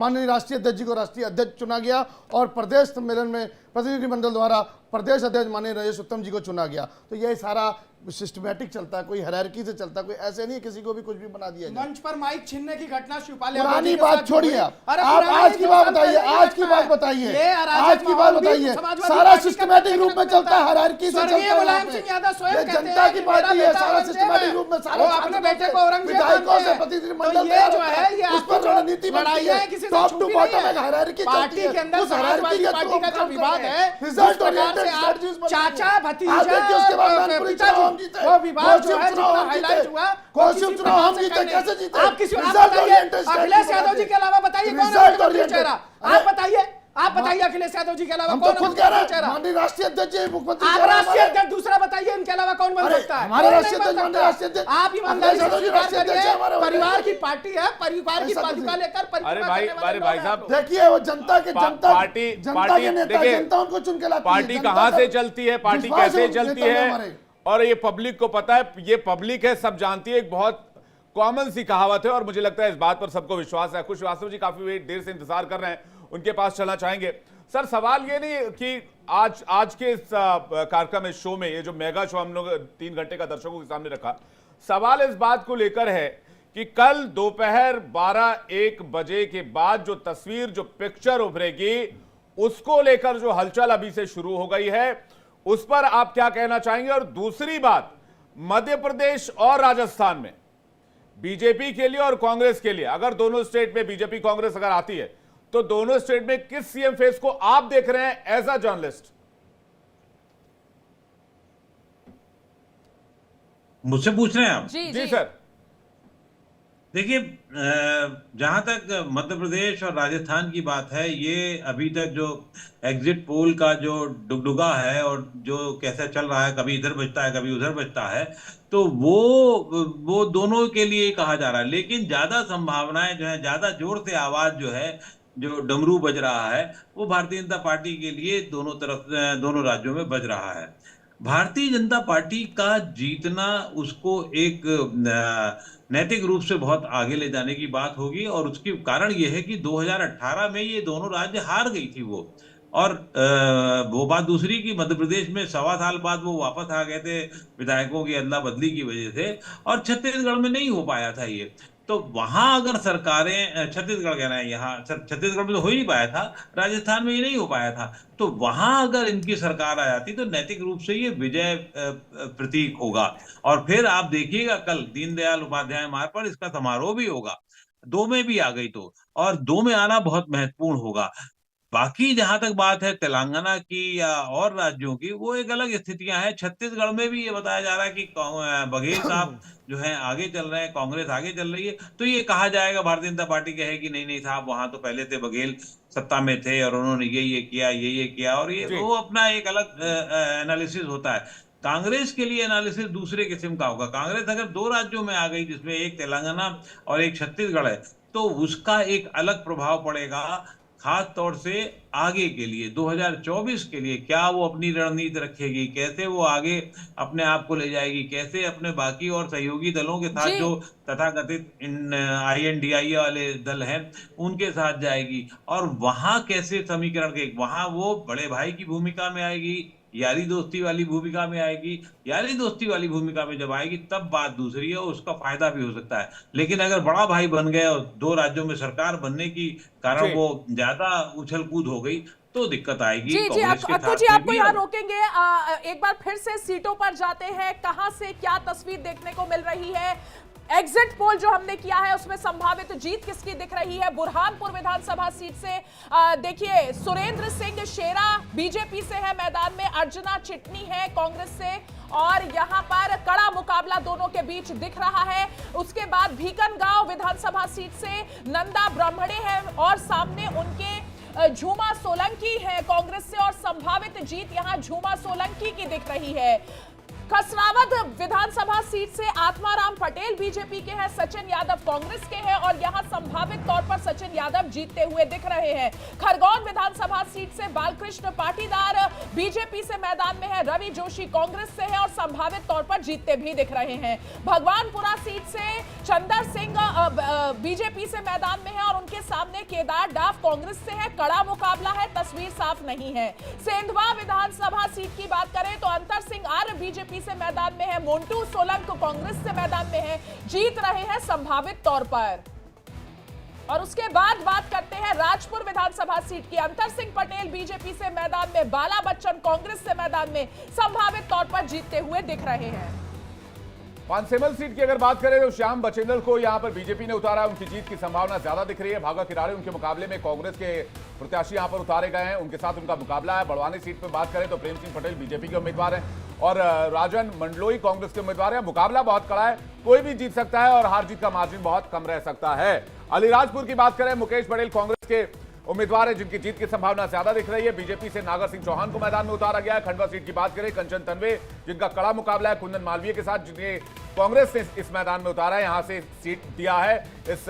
माननीय राष्ट्रीय अध्यक्ष जी को राष्ट्रीय अध्यक्ष चुना गया और प्रदेश सम्मेलन में प्रतिनिधिमंडल द्वारा प्रदेश अध्यक्ष माननीय नरेश उत्तम जी को चुना गया। तो ये सारा सिस्टमैटिक चलता है, कोई हायरार्की से चलता है, कोई ऐसे नहीं किसी को भी कुछ भी बना दिया जाए। मंच पर माइक छीनने की घटना शिवपाल पुरानी बात छोड़िए, आप आज की बात बताइए, आज की बात बताइए, आज की बात बताइए। सारा सिस्टमैटिक रूप में चलता है, हायरार्की से चलता है। मुलायम सिंह यादव स्वयं जनता की पार्टी है, सारा सिस्टमैटिक रूप में सारा अपने बेटे को औरंगजेब विधायकों से प्रतिनिधिमंडल ये जो है ये उस पर रणनीति बनती है, टॉप टू बॉटम एक हायरार्की पार्टी के अंदर समाजवादी पार्टी का जो विवाद है, रिजल्ट ओरिएंटेड स्ट्रेटजीज चाचा भतीजा उसके बाद पिताजी वो विवाद जो है जितना हाईलाइट हुआ, कौशिक चुनाव हम जीते, कैसे जीते? आप किसी अखिलेश यादव जी के अलावा बताइए कौन है चेहरा? आप बताइए अखिलेश यादव जी के अलावा कौन? खुद कह रहे हैं माननीय राष्ट्रीय अध्यक्ष जी, मुख्यमंत्री। आप राष्ट्रीय अध्यक्ष दूसरा बताइए, इनके अलावा कौन बन सकता है? हमारे राष्ट्रीय अध्यक्ष, माननीय राष्ट्रीय अध्यक्ष। आप ईमानदारी से स्वीकार करिए, परिवार की पार्टी है, परिवार की पालिका लेकर। अरे भाई साहब देखिए, वो जनता के पार्टी के नेता, जनता उनको चुन के लाती है। पार्टी कहां से चलती है, पार्टी कैसे चलती है, और ये पब्लिक को पता है, ये पब्लिक है, सब जानती है। एक बहुत कॉमन सी कहावत है और मुझे लगता है इस बात पर सबको विश्वास है। खुश श्रीवास्तव जी काफी देर से इंतजार कर रहे हैं, उनके पास चलना चाहेंगे। सर, सवाल ये नहीं कि आज के इस कार्यक्रम, इस शो में, ये जो मेगा शो हम लोग 3 घंटे का दर्शकों के सामने रखा, सवाल इस बात को लेकर है कि कल दोपहर 12-1 बजे के बाद जो तस्वीर, जो पिक्चर उभरेगी, उसको लेकर जो हलचल अभी से शुरू हो गई है, उस पर आप क्या कहना चाहेंगे? और दूसरी बात, मध्य प्रदेश और राजस्थान में बीजेपी के लिए और कांग्रेस के लिए, अगर दोनों स्टेट में बीजेपी कांग्रेस अगर आती है, तो दोनों स्टेट में किस सीएम फेस को आप देख रहे हैं एज अ जर्नलिस्ट? मुझसे पूछ रहे हैं आप? जी सर। देखिए, जहां तक मध्य प्रदेश और राजस्थान की बात है, ये अभी तक जो एग्जिट पोल का जो डुगडुगा है और जो कैसा चल रहा है, कभी इधर बजता है कभी उधर बजता है, तो वो दोनों के लिए कहा जा रहा है। लेकिन ज्यादा संभावनाएं जो है, ज्यादा जोर से आवाज जो है, जो डमरू बज रहा है, वो भारतीय जनता पार्टी के लिए दोनों राज्यों में बज रहा है। भारतीय जनता पार्टी का जीतना उसको एक नैतिक रूप से बहुत आगे ले जाने की बात होगी, और उसकी कारण यह है कि 2018 में ये दोनों राज्य हार गई थी वो। और वो बात दूसरी कि मध्य प्रदेश में 1.25 साल बाद वो वापस आ गए थे विधायकों की अदला बदली की वजह से, और छत्तीसगढ़ में नहीं हो पाया था ये। तो वहां अगर सरकारें, छत्तीसगढ़ कहना है, यहाँ छत्तीसगढ़ में तो हो ही नहीं पाया था, राजस्थान में ये नहीं हो पाया था, तो वहां अगर इनकी सरकार आ जाती तो नैतिक रूप से ये विजय प्रतीक होगा। और फिर आप देखिएगा कल दीनदयाल उपाध्याय मार्ग पर इसका समारोह भी होगा, 2 में भी आ गई तो, और 2 में आना बहुत महत्वपूर्ण होगा। बाकी जहां तक बात है तेलंगाना की या और राज्यों की, वो एक अलग स्थितियां हैं। छत्तीसगढ़ में भी ये बताया जा रहा है कि बघेल साहब जो है आगे चल रहे हैं, कांग्रेस आगे चल रही है, तो ये कहा जाएगा, भारतीय जनता पार्टी कहेगी नहीं साहब, वहां तो पहले थे बघेल सत्ता में थे और उन्होंने ये किया, और ये वो अपना एक अलग एनालिसिस होता है। कांग्रेस के लिए एनालिसिस दूसरे किस्म का होगा। कांग्रेस अगर 2 राज्यों में आ गई, जिसमें एक तेलंगाना और एक छत्तीसगढ़ है, तो उसका एक अलग प्रभाव पड़ेगा, खास तौर से आगे के लिए 2024 के लिए। क्या वो अपनी रणनीति रखेगी, कैसे वो आगे अपने आप को ले जाएगी, कैसे अपने बाकी और सहयोगी दलों के साथ, जो तथाकथित INDIA वाले दल हैं, उनके साथ जाएगी, और वहां कैसे समीकरण के, वहां वो बड़े भाई की भूमिका में आएगी, यारी दोस्ती वाली भूमिका में आएगी। यारी दोस्ती वाली भूमिका में जब आएगी तब बात दूसरी है, उसका फायदा भी हो सकता है। लेकिन अगर बड़ा भाई बन गए और 2 राज्यों में सरकार बनने की कारण वो ज्यादा उछल कूद हो गई, तो दिक्कत आएगी। जी आपको यहाँ रोकेंगे। एक बार फिर से सीटों पर जाते हैं, कहां से क्या तस्वीर देखने को मिल रही है? एग्जिट पोल जो हमने किया है उसमें संभावित जीत किसकी दिख रही है? बुरहानपुर विधानसभा सीट से देखिए, सुरेंद्र सिंह शेरा बीजेपी से है मैदान में, अर्चना चिटनी है कांग्रेस से, और यहां पर कड़ा मुकाबला दोनों के बीच दिख रहा है। उसके बाद भीकनगांव विधानसभा सीट से नंदा ब्राह्मणे हैं, और सामने उनके झूमा सोलंकी है कांग्रेस से, और संभावित जीत यहां झूमा सोलंकी की दिख रही है। खसरावत विधानसभा सीट से आत्माराम पटेल बीजेपी के हैं, सचिन यादव कांग्रेस के हैं और यहां संभावित तौर पर सचिन यादव जीतते हुए दिख रहे हैं। खरगोन विधानसभा सीट से बालकृष्ण पाटीदार बीजेपी से मैदान में है, रवि जोशी कांग्रेस से है और संभावित तौर पर जीतते भी दिख रहे हैं। भगवानपुरा सीट से चंदर सिंह बीजेपी से मैदान में है और उनके सामने केदार डाफ कांग्रेस से है। कड़ा मुकाबला है, तस्वीर साफ नहीं है। सेंधवा विधानसभा सीट की बात करें तो अंतर सिंह आर्य बीजेपी से मैदान में है, मोन्टू सोलंक कांग्रेस से मैदान में है, जीत रहे हैं संभावित तौर पर। और उसके बाद बात करते हैं राजपुर विधानसभा सीट की। अंतर सिंह पटेल बीजेपी से मैदान में, बाला बच्चन कांग्रेस से मैदान में संभावित तौर पर जीतते हुए दिख रहे हैं। पानसेमल सीट की अगर बात करें तो श्याम बचेंद्र को यहां पर बीजेपी ने उतारा, उनकी जीत की संभावना ज्यादा दिख रही है। भागा किराड़े उनके मुकाबले में कांग्रेस के प्रत्याशी यहां पर उतारे गए हैं, उनके साथ उनका मुकाबला है। बड़वानी सीट पर बात करें तो प्रेम सिंह पटेल बीजेपी के उम्मीदवार हैं और राजन मंडलोई कांग्रेस के उम्मीदवार हैं। मुकाबला बहुत कड़ा है, कोई भी जीत सकता है और हार जीत का मार्जिन बहुत कम रह सकता है। अलीराजपुर की बात करें, मुकेश पटेल कांग्रेस के उम्मीदवार है जिनकी जीत की संभावना ज्यादा दिख रही है। बीजेपी से नागर सिंह चौहान को मैदान में उतारा गया है। खंडवा सीट की बात करें, कंचन तन्वे जिनका कड़ा मुकाबला है कुंदन मालवीय के साथ, जिन्हें कांग्रेस ने इस मैदान में उतारा है, यहां से सीट दिया है, इस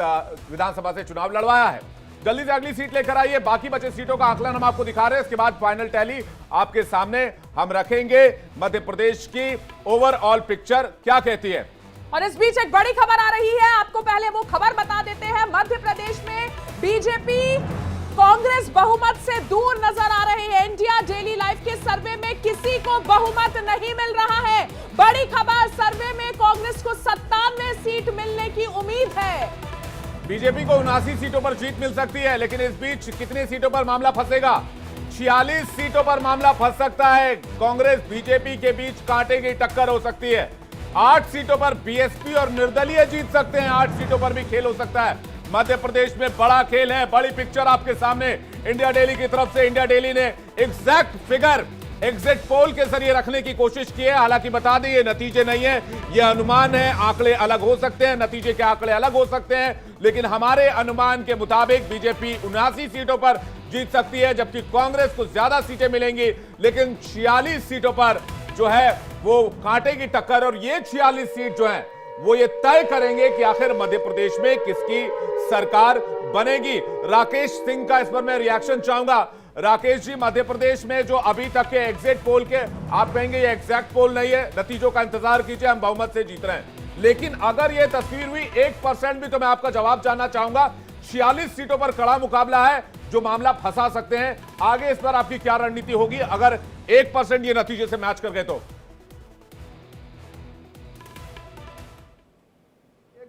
विधानसभा से चुनाव लड़वाया है। जल्दी से अगली सीट लेकर आइए, बाकी बचे सीटों का आकलन हम आपको दिखा रहे हैं, इसके बाद फाइनल टैली आपके सामने हम रखेंगे। मध्य प्रदेश की ओवरऑल पिक्चर क्या कहती है। और इस बीच एक बड़ी खबर आ रही है, आपको पहले वो खबर बता देते हैं। मध्य प्रदेश में बीजेपी कांग्रेस बहुमत से दूर नजर आ रही है। इंडिया डेली लाइफ के सर्वे में किसी को बहुमत नहीं मिल रहा है। बड़ी खबर, सर्वे में कांग्रेस को 97 सीट मिलने की उम्मीद है। बीजेपी को 79 सीटों पर जीत मिल सकती है, लेकिन इस बीच कितनी सीटों पर मामला फंसेगा। 46 सीटों पर मामला फंस सकता है। कांग्रेस बीजेपी के बीच कांटे की टक्कर हो सकती है। 8 सीटों पर बीएसपी और निर्दलीय जीत सकते हैं, 8 सीटों पर भी खेल हो सकता है। मध्य प्रदेश में बड़ा खेल है, बड़ी पिक्चर आपके सामने इंडिया डेली की तरफ से। इंडिया डेली ने एग्जैक्ट फिगर एग्जिट पोल के जरिए रखने की कोशिश की है। हालांकि बता दें ये नतीजे नहीं है, ये अनुमान है, आंकड़े अलग हो सकते हैं, नतीजे के आंकड़े अलग हो सकते हैं, लेकिन हमारे अनुमान के मुताबिक बीजेपी 79 सीटों पर जीत सकती है, जबकि कांग्रेस को ज्यादा सीटें मिलेंगी, लेकिन 46 सीटों पर जो है वो कांटे की टक्कर। और ये 46 सीट जो है वो ये तय करेंगे कि आखिर मध्य प्रदेश में किसकी सरकार बनेगी। राकेश सिंह का इस पर मैं रिएक्शन चाहूंगा। राकेश जी, मध्य प्रदेश में जो अभी तक के एग्जिट पोल के, आप कहेंगे ये एग्जैक्ट पोल नहीं है, नतीजों का इंतजार कीजिए, हम बहुमत से जीत रहे हैं, लेकिन अगर ये तस्वीर हुई 1% भी तो मैं आपका जवाब जानना चाहूंगा। 46 सीटों पर कड़ा मुकाबला है, जो मामला फंसा सकते हैं। आगे इस पर आपकी क्या रणनीति होगी अगर 1% ये नतीजे से मैच कर गए तो?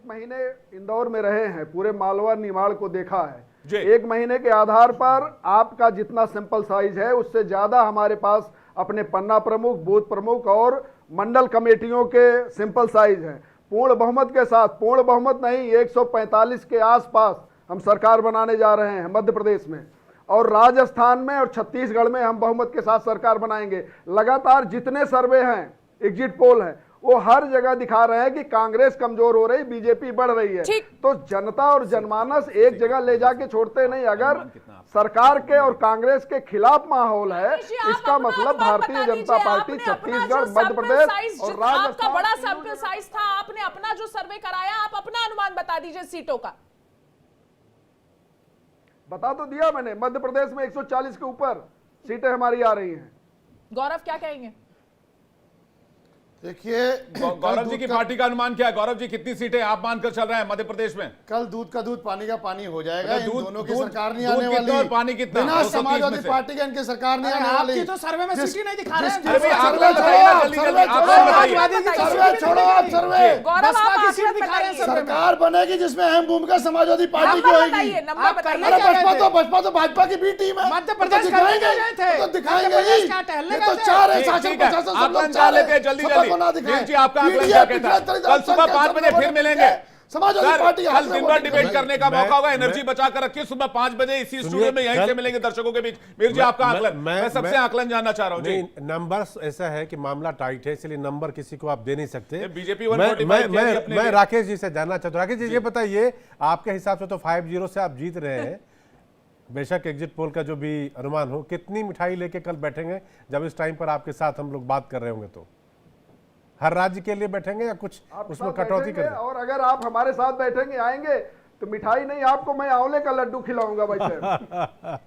महीने इंदौर में रहे हैं, पूरे मालवा निमाड़ को देखा जी। है। 1 महीने के आधार पर आपका जितना सैंपल साइज है उससे ज्यादा हमारे पास अपने पन्ना प्रमुख, बूथ प्रमुख और मंडल कमेटियों के सैंपल साइज है। पूर्ण बहुमत के साथ, पूर्ण बहुमत नहीं, 145 के आसपास हम सरकार बनाने जा रहे हैं मध्य प्रदेश में, और राजस्थान में और छत्तीसगढ़ में हम बहुमत के साथ सरकार बनाएंगे। लगातार जितने सर्वे हैं, एग्जिट पोल हैं, वो हर जगह दिखा रहे हैं कि कांग्रेस कमजोर हो रही, बीजेपी बढ़ रही है। तो जनता और जनमानस एक जगह ले जाके छोड़ते नहीं। अगर सरकार के और कांग्रेस के खिलाफ माहौल है, इसका मतलब भारतीय जनता पार्टी छत्तीसगढ़, मध्य प्रदेश और राजस्थान। आपका बड़ा सैंपल साइज था, आपने अपना जो सर्वे कराया, आप अपना अनुमान बता दीजिए सीटों का। बता तो दिया मैंने, मध्य प्रदेश में 140 के ऊपर सीटें हमारी आ रही हैं। गौरव क्या कहेंगे? देखिए, गौरव जी की पार्टी का अनुमान क्या है? गौरव जी, कितनी सीटें आप मानकर चल रहे हैं मध्य प्रदेश में? कल दूध का दूध, पानी का पानी हो जाएगा। इन दूध- दोनों की दूध- सरकार नहीं दूध आने कितना वाली, और पानी कितना? बिना 230 समाजवादी में से। पार्टी के इनकी सरकार नहीं आने वाली। आपकी तो सर्वे में सीट ही नहीं दिखा रहे हैं। अरे भाई, आंकड़ा सर्वे बताइए ना, छोड़ो, जल्दी सर्वे जल्दी, छोड़ो, आंकड़ा बताइए। सर्वे छोड़ो, आप सर्वे। गौरव, बसपा आप की सीट आंकड़े दिखा रहे हैं बताइए। सर्वे में। सरकार बनेगी जिसमें अहम भूमिका समाजवादी पार्टी की नंबर होगी। बताइए, नंबर आप बताइए। करने क्या बसपा गए थे? भाजपा की बी टीम है। मध्य प्रदेश तो करने दिखाएंगे, गए थे। तो दिखाएंगे मध्य प्रदेश ही। क्या टहलने ये गए तो थे? 4 है, ठीक शासन है, प्रशासन सब आकलन लोग चाह 4 लेते हैं, है। जल्दी सबको जल्दी। ना दिखाएं। वीर जी, आपका आकलन पीडीएफ क्या कहता है? पिछले कल सुबह 5 बजे फिर मिलेंगे। समाजवादी सर, पार्टी कल दिन भर डिबेट करने का मौका होगा, एनर्जी मैं- बचा कर रखिए। सुबह 5 बजे इसी सुनिए, स्टूडियो में यहीं कल- से मिलेंगे दर्शकों के बीच। मीर जी, आपका आकलन, मैं सबसे आकलन जानना चाह रहा हूं जी। नहीं, नंबर्स ऐसा है कि मामला टाइट है, इसलिए नंबर किसी को आप दे नहीं सकते। बीजेपी मैं 145 किया जी अपने मैं लिए। राकेश जी से जानना चाहता हूँ। राकेश जी, ये बताइए, आपके हिसाब से तो 50 से आप जीत रहे हैं, बेशक एग्जिट पोल का जो भी अनुमान हो, कितनी मिठाई लेके कल बैठेंगे जब इस टाइम पर आपके साथ हम लोग बात कर रहे होंगे? तो हर राज्य के लिए बैठेंगे या कुछ आपके उसमें साथ कटौती बैठेंगे, करें? और अगर आप हमारे साथ बैठेंगे आएंगे तो मिठाई नहीं, आपको मैं आंवले का लड्डू खिलाऊंगा भाई साहब।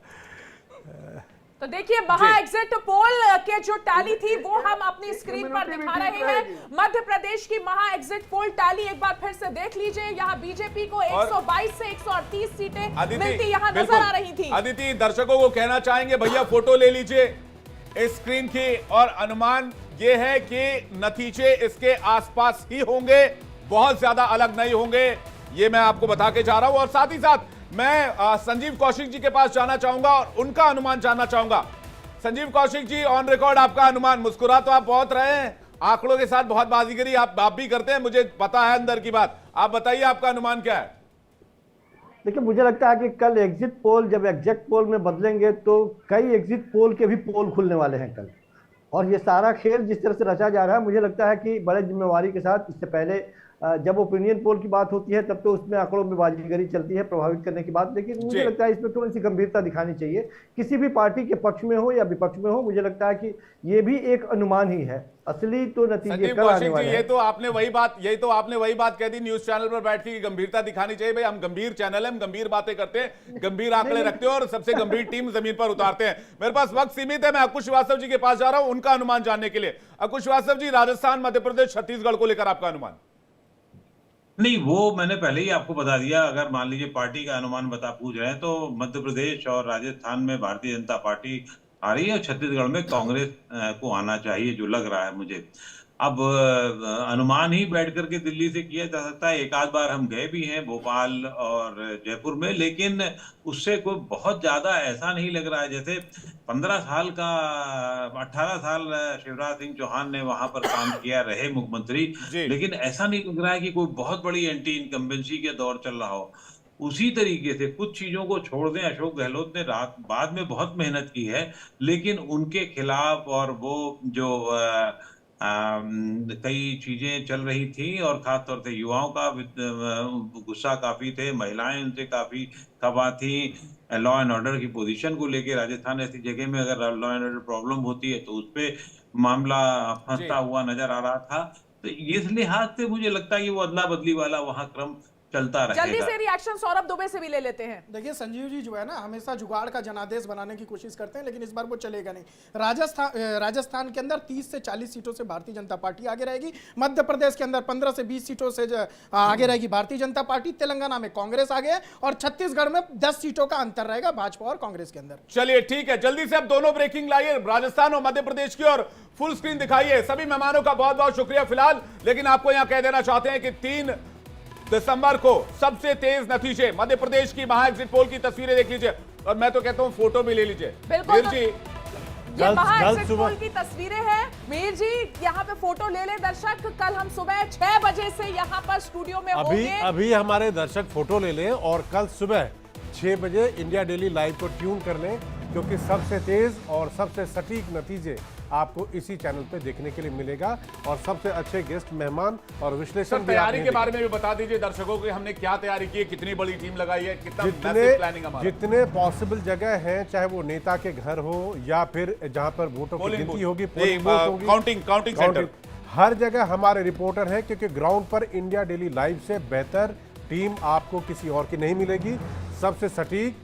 तो देखिए महा एग्जिट पोल के जो टैली थी वो हम अपनी स्क्रीन पर दिखा रहे हैं। मध्य प्रदेश की महा एग्जिट पोल टैली एक बार फिर से देख लीजिए। यहाँ बीजेपी को 122 से 138 सीटें मिलती यहाँ नजर आ रही थी। अदिति, दर्शकों को कहना चाहेंगे भैया फोटो ले लीजिए इस स्क्रीन की, और अनुमान ये है कि नतीजे इसके आसपास ही होंगे, बहुत ज्यादा अलग नहीं होंगे, ये मैं आपको बता के जा रहा हूं। और साथ ही साथ मैं संजीव कौशिक जी के पास जाना चाहूंगा और उनका अनुमान जानना चाहूंगा। संजीव कौशिक जी, ऑन रिकॉर्ड आपका अनुमान। मुस्कुरा तो आप बहुत रहे हैं, आंकड़ों के साथ बहुत बाजीगरी आप भी करते हैं, मुझे पता है अंदर की बात। आप बताइए आपका अनुमान क्या है? देखिए, मुझे लगता है कि कल एग्जिट पोल जब एग्जैक्ट पोल में बदलेंगे तो कई एग्जिट पोल के भी पोल खुलने वाले हैं कल, और ये सारा खेल जिस तरह से रचा जा रहा है, मुझे लगता है कि बड़े जिम्मेवारी के साथ, इससे पहले जब ओपिनियन पोल की बात होती है तब तो उसमें आंकड़ों में बाजीगरी चलती है प्रभावित करने की बात, लेकिन मुझे लगता है इसमें थोड़ी सी गंभीरता दिखानी चाहिए, किसी भी पार्टी के पक्ष में हो या विपक्ष में हो। मुझे लगता है कि ये भी एक अनुमान ही है, असली तो नतीजे कल आने वाले हैं। ये तो आपने वही बात कह दी न्यूज चैनल पर बैठ के, गंभीरता दिखानी चाहिए। भाई हम गंभीर चैनल है, हम गंभीर बातें करते हैं, गंभीर आंकड़े रखते हैं और सबसे गंभीर टीम जमीन पर उतारते हैं। मेरे पास वक्त सीमित है, मैं अकुश श्रीवास्तव जी के पास जा रहा हूं उनका अनुमान जानने के लिए। अकुश श्रीवास्तव जी, राजस्थान, मध्य प्रदेश, छत्तीसगढ़ को लेकर आपका अनुमान? नहीं, वो मैंने पहले ही आपको बता दिया। अगर मान लीजिए पार्टी का अनुमान पूछ रहे हैं तो मध्य प्रदेश और राजस्थान में भारतीय जनता पार्टी आ रही है और छत्तीसगढ़ में कांग्रेस को आना चाहिए, जो लग रहा है मुझे। अब अनुमान ही बैठ करके दिल्ली से किया जा सकता है। एक आध बार हम गए भी हैं भोपाल और जयपुर में, लेकिन उससे कोई बहुत ज्यादा ऐसा नहीं लग रहा है। जैसे 18 साल शिवराज सिंह चौहान ने वहां पर काम किया, रहे मुख्यमंत्री, लेकिन ऐसा नहीं लग रहा है कि कोई बहुत बड़ी एंटी इनकम्बेंसी के दौर चल रहा हो। उसी तरीके से कुछ चीजों को छोड़ दें, अशोक गहलोत ने बाद में बहुत मेहनत की है, लेकिन उनके खिलाफ और वो जो कई चीजें चल रही थी और खासतौर से युवाओं का गुस्सा काफी थे, महिलाएं उनसे काफी खफा थी। लॉ एंड ऑर्डर की पोजीशन को लेके राजस्थान ऐसी जगह में अगर लॉ एंड ऑर्डर प्रॉब्लम होती है तो उस पे मामला फंसता हुआ नजर आ रहा था। तो इस लिहाज से मुझे लगता है कि वो अदला बदली वाला वहां क्रम चलता रहेगा। जल्दी से रिएक्शन सौरभ दुबे से भी ले लेते हैं। देखिए, संजीव जी जो है ना, हमेशा जुगाड़ का जनादेश बनाने की कोशिश करते हैं, लेकिन इस बार वो चलेगा नहीं। राजस्थान के अंदर 30 से 40 सीटों से भारतीय जनता पार्टी आगे रहेगी। मध्य प्रदेश के अंदर 15 से 20 सीटों से आगे रहेगी भारतीय जनता पार्टी। तेलंगाना में कांग्रेस आगे है और छत्तीसगढ़ में 10 सीटों का अंतर रहेगा भाजपा और कांग्रेस के अंदर। चलिए ठीक है, जल्दी से अब दोनों ब्रेकिंग लाइए, राजस्थान और मध्य प्रदेश की, और फुल स्क्रीन दिखाइए। सभी मेहमानों का बहुत बहुत शुक्रिया फिलहाल, लेकिन आपको यहां कह देना चाहते हैं कि 3 दिसंबर को सबसे तेज नतीजे, मध्य प्रदेश की महा एग्जिट पोल की तस्वीरें देख लीजिए, और मैं तो कहता हूं फोटो भी ले लीजिए। बिल्कुल, वीर जी, ये महा एग्जिट पोल की तस्वीरें हैं। वीर जी, यहाँ पे फोटो ले ले दर्शक। कल हम सुबह 6 बजे से यहाँ पर स्टूडियो में होंगे। अभी हमारे दर्शक फोटो ले लें और कल सुबह 6 बजे इंडिया डेली लाइव को ट्यून कर लें, क्योंकि सबसे तेज और सबसे सटीक नतीजे आपको इसी चैनल पे देखने के लिए मिलेगा, और सबसे अच्छे गेस्ट, मेहमान और विश्लेषण। तैयारी के बारे में भी बता दीजिए दर्शकों को, हमने क्या तैयारी की है, कितनी बड़ी टीम लगाई है, कितना मैसिव प्लानिंग हमारा। जितने पॉसिबल जगह हैं, चाहे वो नेता के घर हो या फिर जहां पर वोटों की गिनती होगी, काउंटिंग सेंटर, हर जगह हमारे रिपोर्टर हैं, क्योंकि ग्राउंड पर इंडिया डेली लाइव से बेहतर टीम आपको किसी और की नहीं मिलेगी। सबसे सटीक,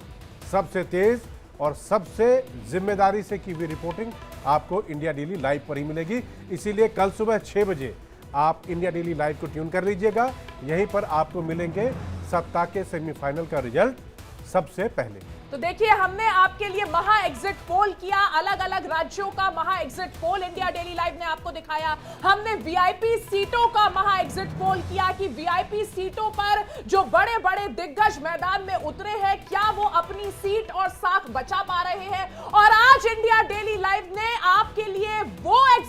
सबसे तेज और सबसे जिम्मेदारी से की हुई रिपोर्टिंग आपको इंडिया डेली लाइव पर ही मिलेगी। इसीलिए कल सुबह 6 बजे आप इंडिया डेली लाइव को ट्यून कर लीजिएगा। यहीं पर आपको मिलेंगे सप्ताह के सेमीफाइनल का रिजल्ट सबसे पहले। तो देखिए, हमने आपके लिए महा एग्जिट पोल किया, अलग अलग राज्यों का महा exit poll India daily live ने आपको दिखाया। हमने वीआईपी सीटों का महा एग्जिट पोल किया कि वीआईपी सीटों पर जो बड़े बड़े दिग्गज मैदान में उतरे हैं, क्या वो अपनी सीट और साख बचा पा रहे हैं। और आज इंडिया डेली लाइव ने